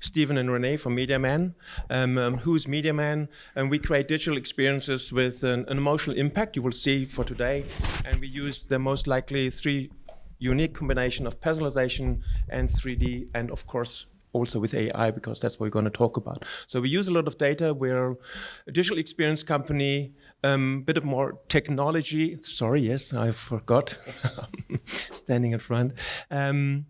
Stephen and René from Mediaman. Who's Mediaman? And we create digital experiences with an emotional impact you will see for today. And we use the most likely 3 unique combination of personalization and 3D, and of course, also with AI, because that's what we're going to talk about. So we use a lot of data. We're a digital experience company, bit of more technology. Sorry, yes, I forgot. Standing in front. So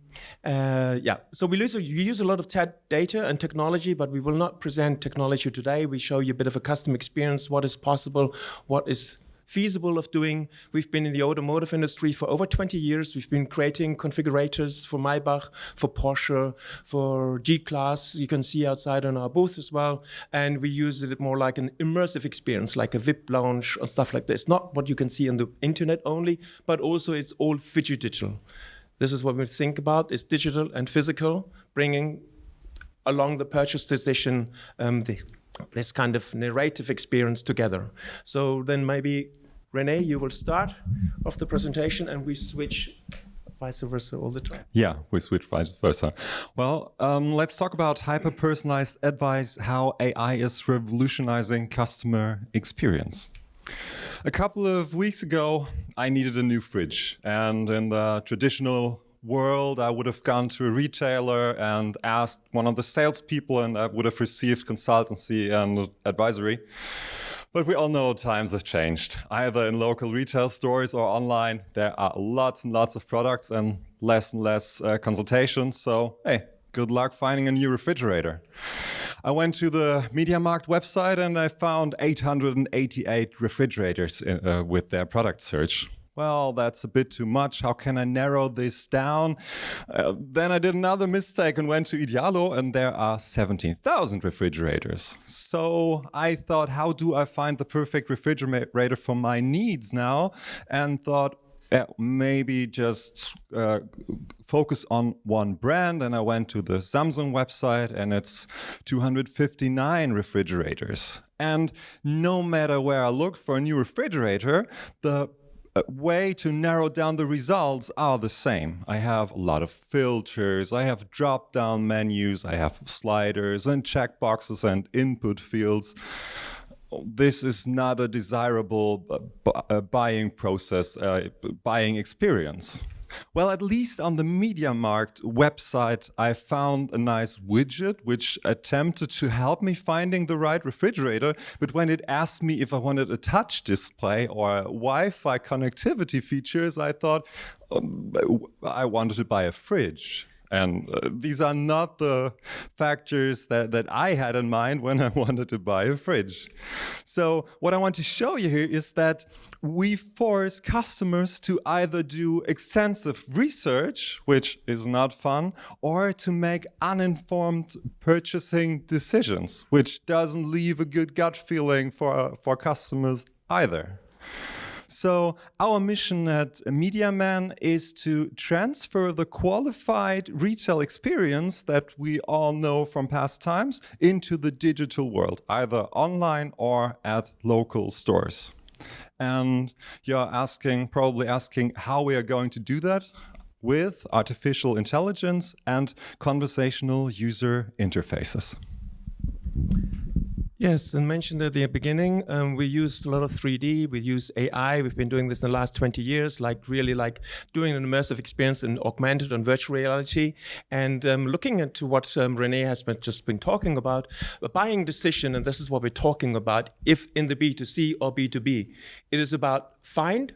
we use a lot of data and technology, but we will not present technology today. We show you a bit of a custom experience, what is possible, what is feasible of doing. We've been in the automotive industry for over 20 years. We've been creating configurators for Maybach, for Porsche, for G-Class. You can see outside on our booth as well. And we use it more like an immersive experience, like a VIP lounge or stuff like this. Not what you can see on the internet only, but also it's all digital. This is what we think about, is digital and physical, bringing along the purchase decision this kind of narrative experience together. So then maybe, René, you will start off the presentation and we switch vice versa all the time. Yeah, we switch vice versa. Well, let's talk about hyper-personalized advice, how AI is revolutionizing customer experience. A couple of weeks ago, I needed a new fridge, and in the traditional world, I would have gone to a retailer and asked one of the salespeople, and I would have received consultancy and advisory. But we all know times have changed. Either in local retail stores or online, there are lots and lots of products and less consultations. So, hey, good luck finding a new refrigerator. I went to the MediaMarkt website and I found 888 refrigerators with their product search. Well, that's a bit too much. How can I narrow this down? Then I did another mistake and went to Idealo, and there are 17,000 refrigerators. So I thought, how do I find the perfect refrigerator for my needs now? And thought, maybe just focus on one brand. And I went to the Samsung website, and it's 259 refrigerators. And no matter where I look for a new refrigerator, the way to narrow down the results are the same. I have a lot of filters, I have drop-down menus, I have sliders and checkboxes and input fields. This is not a desirable buying process, buying experience. Well, at least on the MediaMarkt website, I found a nice widget which attempted to help me finding the right refrigerator. But when it asked me if I wanted a touch display or Wi-Fi connectivity features, I thought I wanted to buy a fridge. And these are not the factors that I had in mind when I wanted to buy a fridge. So what I want to show you here is that we force customers to either do extensive research, which is not fun, or to make uninformed purchasing decisions, which doesn't leave a good gut feeling for customers either. So our mission at Mediaman is to transfer the qualified retail experience that we all know from past times into the digital world, either online or at local stores. And you're probably asking how we are going to do that with artificial intelligence and conversational user interfaces. Yes, and mentioned at the beginning, we use a lot of 3D, we use AI. We've been doing this in the last 20 years, really doing an immersive experience in augmented and virtual reality. And looking into what René has just been talking about, a buying decision, and this is what we're talking about, if in the B2C or B2B, it is about find,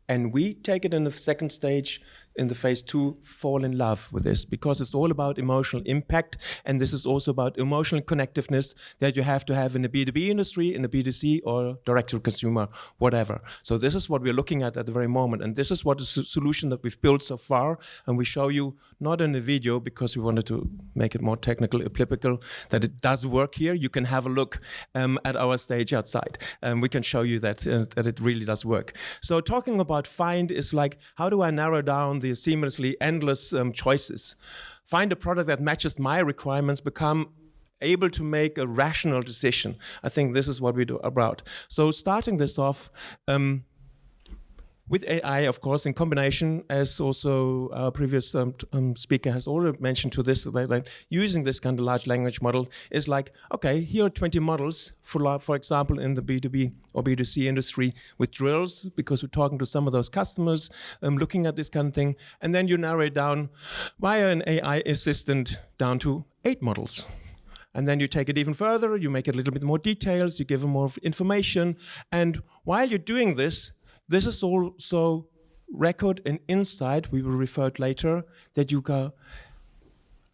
and we take it in the second stage, in the phase 2, fall in love with this, because it's all about emotional impact, and this is also about emotional connectiveness that you have to have in the B2B industry, in the B2C, or direct to consumer, whatever. So this is what we're looking at the very moment, and this is what the solution that we've built so far, and we show you not in the video because we wanted to make it more technical, applicable, that it does work here. You can have a look at our stage outside, and we can show you that it really does work. So talking about find is like, how do I narrow down the seamlessly endless choices? Find a product that matches my requirements, become able to make a rational decision. I think this is what we do about. So starting this off, with AI, of course, in combination, as also our previous speaker has already mentioned to this, like using this kind of large language model is like, okay, here are 20 models, for example, in the B2B or B2C industry with drills, because we're talking to some of those customers, looking at this kind of thing, and then you narrow it down via an AI assistant down to 8 models. And then you take it even further, you make it a little bit more details, you give them more information, and while you're doing this, this is also record and insight, we will refer to later, that you can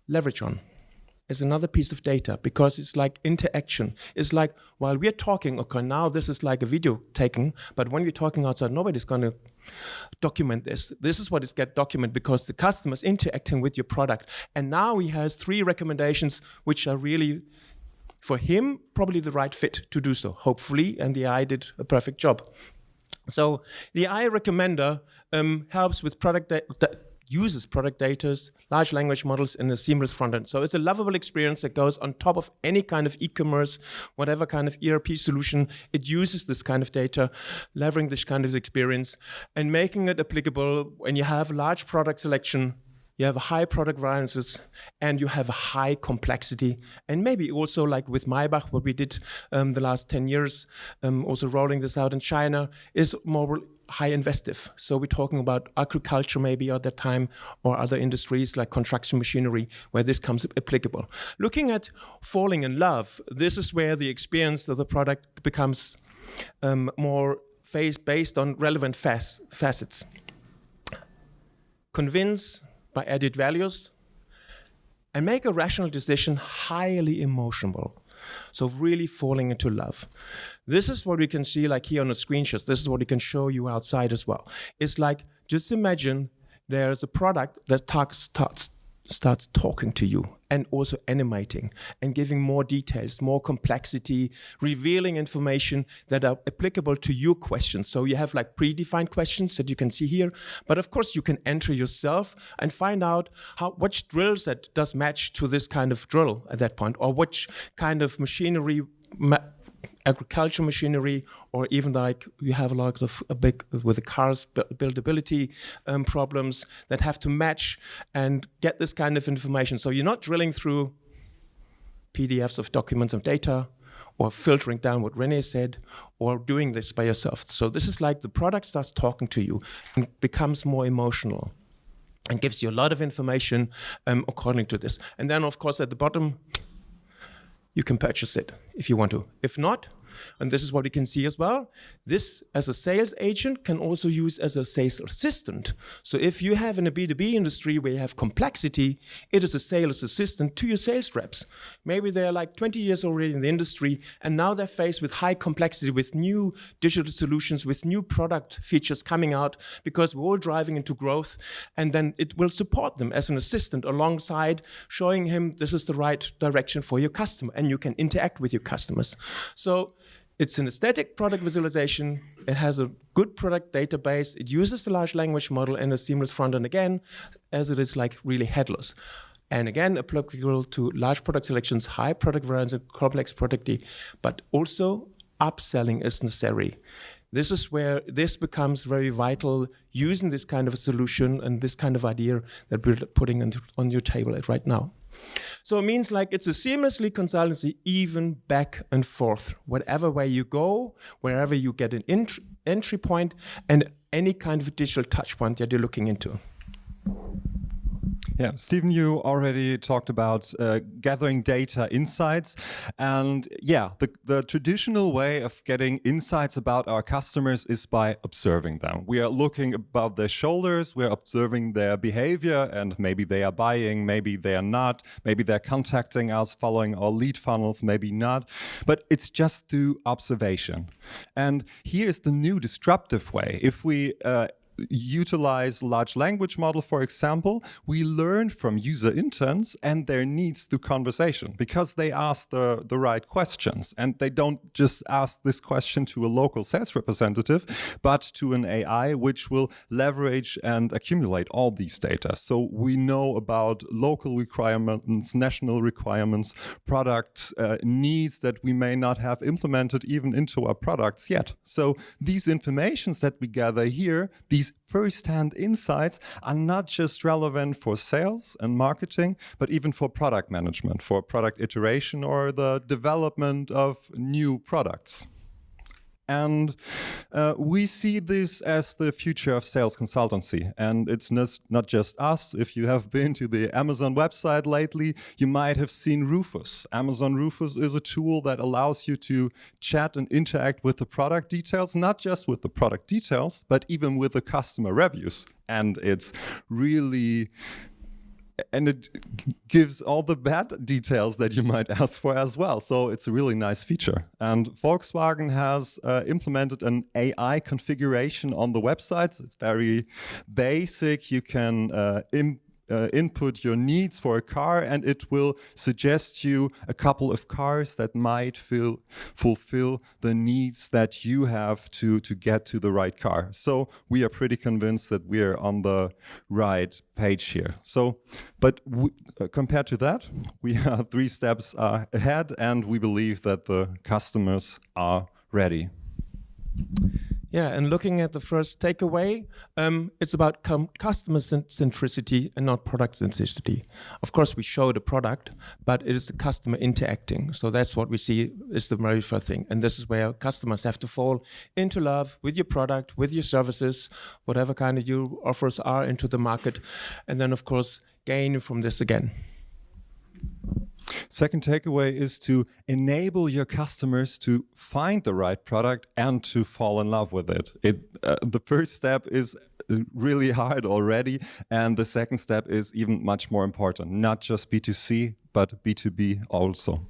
leverage on. It's another piece of data, because it's like interaction. It's like, while we're talking, okay, now this is like a video taken, but when we're talking outside, nobody's going to document this. This is what is get documented, because the customer's interacting with your product. And now he has 3 recommendations, which are really, for him, probably the right fit to do so, hopefully, and the AI did a perfect job. So the AI recommender helps with product uses product data, large language models in a seamless front end. So it's a lovable experience that goes on top of any kind of e-commerce, whatever kind of ERP solution. It uses this kind of data, leveraging this kind of experience and making it applicable when you have a large product selection, you have high product variances, and you have a high complexity. And maybe also like with Maybach, what we did the last 10 years, also rolling this out in China, is more high investive. So we're talking about agriculture maybe at that time, or other industries like construction machinery, where this comes applicable. Looking at falling in love, this is where the experience of the product becomes more based on relevant facets. Convince by added values, and make a rational decision highly emotional. So really falling into love. This is what we can see like here on the screenshots. This is what we can show you outside as well. It's like, just imagine there's a product that starts talking to you and also animating and giving more details, more complexity, revealing information that are applicable to your questions. So you have like predefined questions that you can see here, but of course you can enter yourself and find out which drill set does match to this kind of drill at that point, or which kind of machinery, agriculture machinery, or even like you have a lot of with the cars buildability problems that have to match and get this kind of information. So you're not drilling through PDFs of documents of data, or filtering down what René said, or doing this by yourself. So this is like the product starts talking to you and becomes more emotional and gives you a lot of information according to this. And then of course at the bottom, you can purchase it if you want to. If not, and this is what you can see as well, this as a sales agent can also use as a sales assistant. So if you have in a B2B industry where you have complexity, it is a sales assistant to your sales reps. Maybe they're like 20 years already in the industry, and now they're faced with high complexity, with new digital solutions, with new product features coming out, because we're all driving into growth, and then it will support them as an assistant alongside showing him this is the right direction for your customer, and you can interact with your customers. So it's an aesthetic product visualization. It has a good product database. It uses the large language model and a seamless front end again, as it is like really headless. And again, applicable to large product selections, high product variance, and complex productivity, but also upselling is necessary. This is where this becomes very vital, using this kind of a solution and this kind of idea that we're putting on your table right now. So it means like it's a seamlessly consultancy, even back and forth, whatever way you go, wherever you get an entry point, and any kind of digital touch point that you're looking into. Yeah, Stephen, you already talked about gathering data insights. And yeah, the traditional way of getting insights about our customers is by observing them. We are looking above their shoulders, we're observing their behavior, and maybe they are buying, maybe they are not, maybe they're contacting us, following our lead funnels, maybe not. But it's just through observation. And here's the new disruptive way. If we utilize large language model, for example, we learn from user intents and their needs through conversation, because they ask the right questions, and they don't just ask this question to a local sales representative, but to an AI which will leverage and accumulate all these data. So we know about local requirements, national requirements, product needs that we may not have implemented even into our products yet. So these informations that we gather here, these first-hand insights, are not just relevant for sales and marketing, but even for product management, for product iteration, or the development of new products. And we see this as the future of sales consultancy. And it's not just us. If you have been to the Amazon website lately, you might have seen Rufus. Amazon Rufus is a tool that allows you to chat and interact with the product details, not just with the product details, but even with the customer reviews. And it's really... and it gives all the bad details that you might ask for as well. So it's a really nice feature. And Volkswagen has implemented an AI configuration on the website. It's very basic. You can input your needs for a car, and it will suggest you a couple of cars that might fulfill the needs that you have to get to the right car. So we are pretty convinced that we are on the right page here. So, but compared to that, we are 3 steps ahead, and we believe that the customers are ready. Yeah, and looking at the first takeaway, it's about customer centricity and not product centricity. Of course, we show the product, but it is the customer interacting. So that's what we see is the very first thing. And this is where customers have to fall into love with your product, with your services, whatever kind of your offers are into the market. And then, of course, gain from this again. Second takeaway is to enable your customers to find the right product and to fall in love with it. The first step is really hard already, and the second step is even much more important. Not just B2C, but B2B also.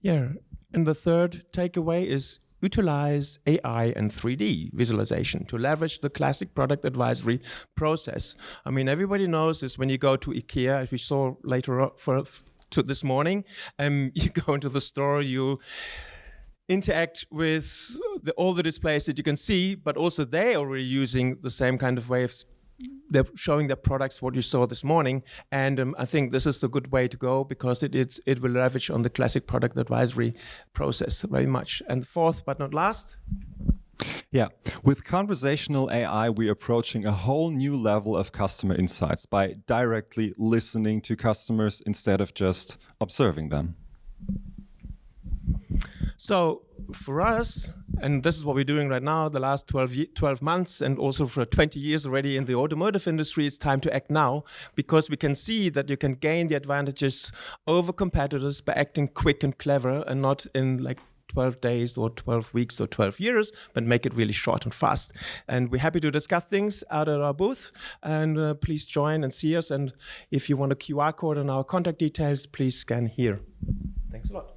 Yeah, and the third takeaway is utilize AI and 3D visualization to leverage the classic product advisory process. I mean, everybody knows this when you go to IKEA, as we saw later on this morning, you go into the store, you interact with all the displays that you can see, but also they are already using the same kind of way of they're showing their products, what you saw this morning. And I think this is a good way to go, because it will leverage on the classic product advisory process very much. And fourth but not last. Yeah, with conversational AI, we're approaching a whole new level of customer insights by directly listening to customers instead of just observing them. So for us, and this is what we're doing right now, the last 12 months, and also for 20 years already in the automotive industry, it's time to act now, because we can see that you can gain the advantages over competitors by acting quick and clever, and not in like 12 days or 12 weeks or 12 years, but make it really short and fast. And we're happy to discuss things out at our booth, and please join and see us. And if you want a QR code and our contact details, please scan here. Thanks a lot.